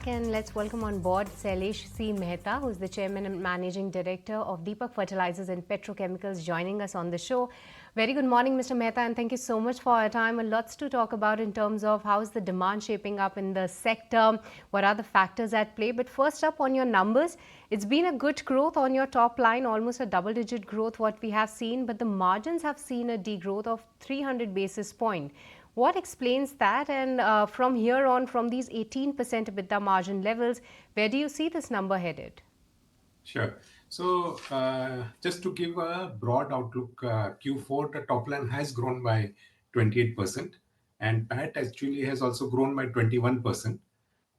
and let's welcome on board Sailesh C. Mehta, who's the Chairman and Managing Director of Deepak Fertilizers and Petrochemicals, joining us on the show. Very good morning, Mr. Mehta, and thank you so much for your time. And lots to talk about in terms of how is the demand shaping up in the sector, what are the factors at play. But first up on your numbers, it's been a good growth on your top line, almost a double-digit growth what we have seen, but the margins have seen a degrowth of 300 basis points. What explains that? And from here on, from these 18% EBITDA margin levels, where do you see this number headed? Sure. So just to give a broad outlook, Q4, the top line has grown by 28%, and PAT actually has also grown by 21%.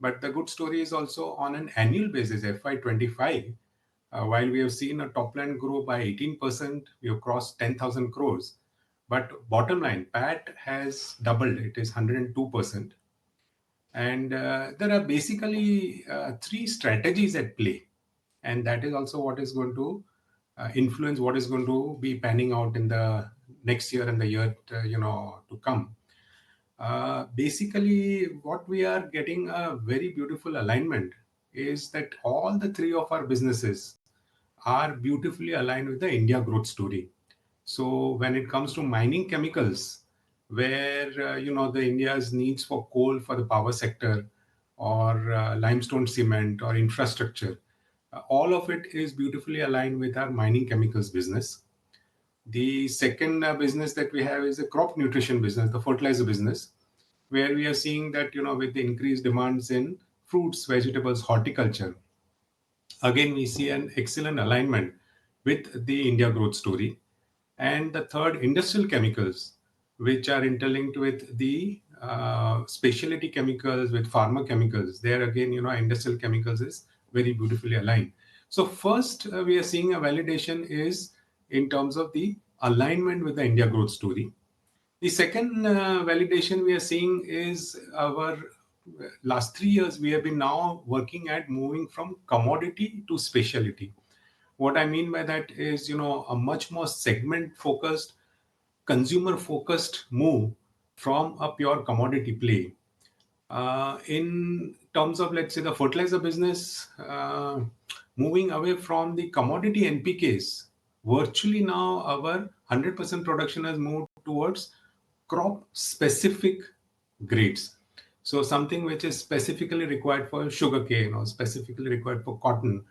But the good story is also on an annual basis, FY25, while we have seen a top line grow by 18%, we have crossed 10,000 crores. But bottom line, PAT has doubled, it is 102%. And there are basically three strategies at play. And that is also what is going to influence what is going to be panning out in the next year and the year to come. Basically, what we are getting a very beautiful alignment is that all the three of our businesses are beautifully aligned with the India growth story. So when it comes to mining chemicals, where the India's needs for coal for the power sector, or limestone cement or infrastructure, all of it is beautifully aligned with our mining chemicals business. The second business that we have is the crop nutrition business, the fertilizer business, where we are seeing that with the increased demands in fruits, vegetables, horticulture, again we see an excellent alignment with the India growth story. And the third, industrial chemicals, which are interlinked with the specialty chemicals, with pharma chemicals. There again, industrial chemicals is very beautifully aligned. So first, we are seeing a validation is in terms of the alignment with the India growth story. The second validation we are seeing is our last 3 years, we have been now working at moving from commodity to specialty. What I mean by that is, a much more segment focused, consumer focused move from a pure commodity play. In terms of, let's say, the fertilizer business, moving away from the commodity NPKs, virtually now our 100% production has moved towards crop specific grades. So something which is specifically required for sugarcane or specifically required for cotton.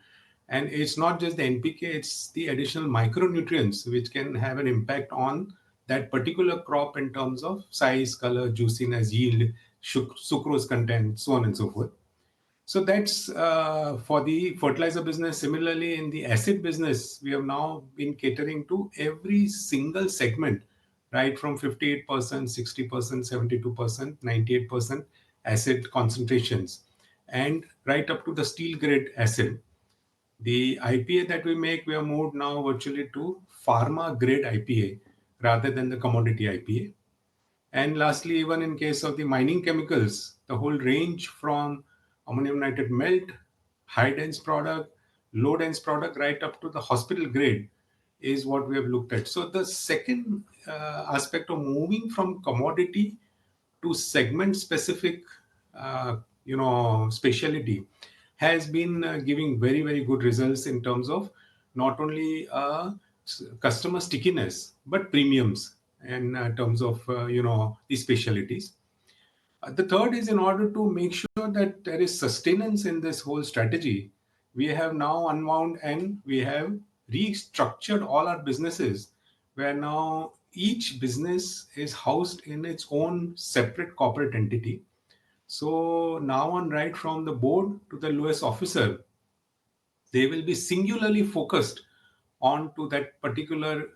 And it's not just the NPK, it's the additional micronutrients which can have an impact on that particular crop in terms of size, color, juiciness, yield, sucrose content, so on and so forth. So that's for the fertilizer business. Similarly, in the acid business, we have now been catering to every single segment, right from 58%, 60%, 72%, 98% acid concentrations, and right up to the steel grade acid. The IPA that we make, we have moved now virtually to pharma grade IPA rather than the commodity IPA. And lastly, even in case of the mining chemicals, the whole range from ammonium nitrate melt, high dense product, low dense product, right up to the hospital grade is what we have looked at. So the second aspect of moving from commodity to segment specific, specialty has been giving very, very good results in terms of not only customer stickiness, but premiums in terms of, these specialties. The third is in order to make sure that there is sustenance in this whole strategy, we have now unwound and we have restructured all our businesses where now each business is housed in its own separate corporate entity. So now on, right from the board to the lowest officer, they will be singularly focused on to that particular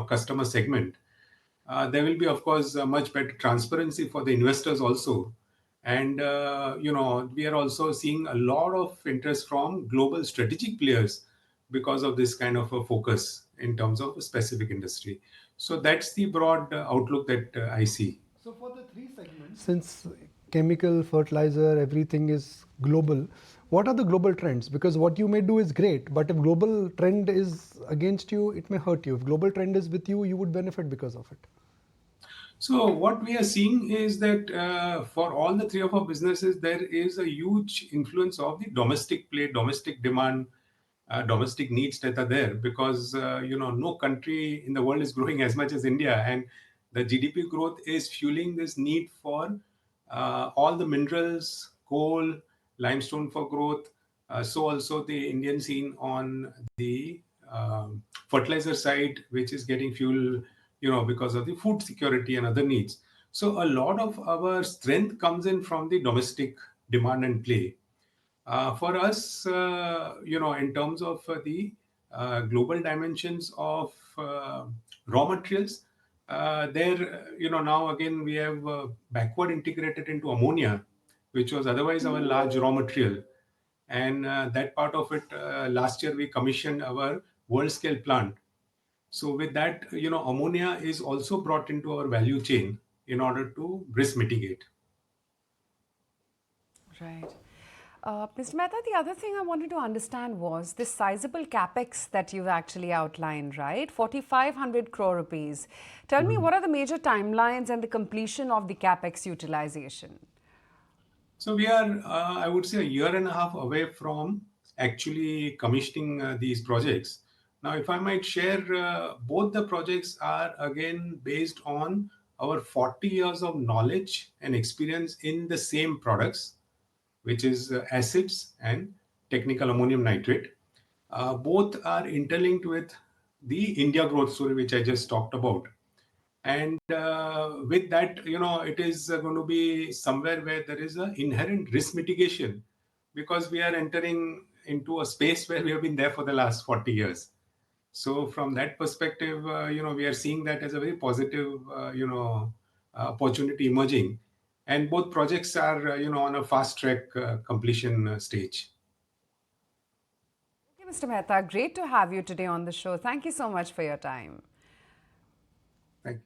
customer segment. There will be, of course, much better transparency for the investors also. And, we are also seeing a lot of interest from global strategic players because of this kind of a focus in terms of a specific industry. So that's the broad outlook that I see. So for the three segments, since chemical, fertilizer, everything is global, what are the global trends? Because what you may do is great, but if global trend is against you, it may hurt you. If global trend is with you, you would benefit because of it. So what we are seeing is that for all the three of our businesses, there is a huge influence of the domestic play, domestic demand, domestic needs that are there, because no country in the world is growing as much as India, and the GDP growth is fueling this need for all the minerals, coal, limestone for growth. So also the Indian scene on the fertilizer side, which is getting fuel, because of the food security and other needs. So a lot of our strength comes in from the domestic demand and play. For us, in terms of the global dimensions of raw materials, now again we have backward integrated into ammonia, which was otherwise our large raw material. And that part of it, last year we commissioned our world scale plant. So with that, ammonia is also brought into our value chain in order to risk mitigate. Right. Mr. Mehta, the other thing I wanted to understand was this sizable capex that you've actually outlined, right? 4,500 crore rupees. Tell me, what are the major timelines and the completion of the capex utilization? So we are, I would say, a year and a half away from actually commissioning these projects. Now, if I might share, both the projects are again based on our 40 years of knowledge and experience in the same products, which is acids and technical ammonium nitrate. Both are interlinked with the India growth story, which I just talked about. And with that, it is going to be somewhere where there is an inherent risk mitigation, because we are entering into a space where we have been there for the last 40 years. So from that perspective, we are seeing that as a very positive, opportunity emerging. And both projects are, on a fast track completion stage. Thank you, Mr. Mehta. Great to have you today on the show. Thank you so much for your time. Thank you.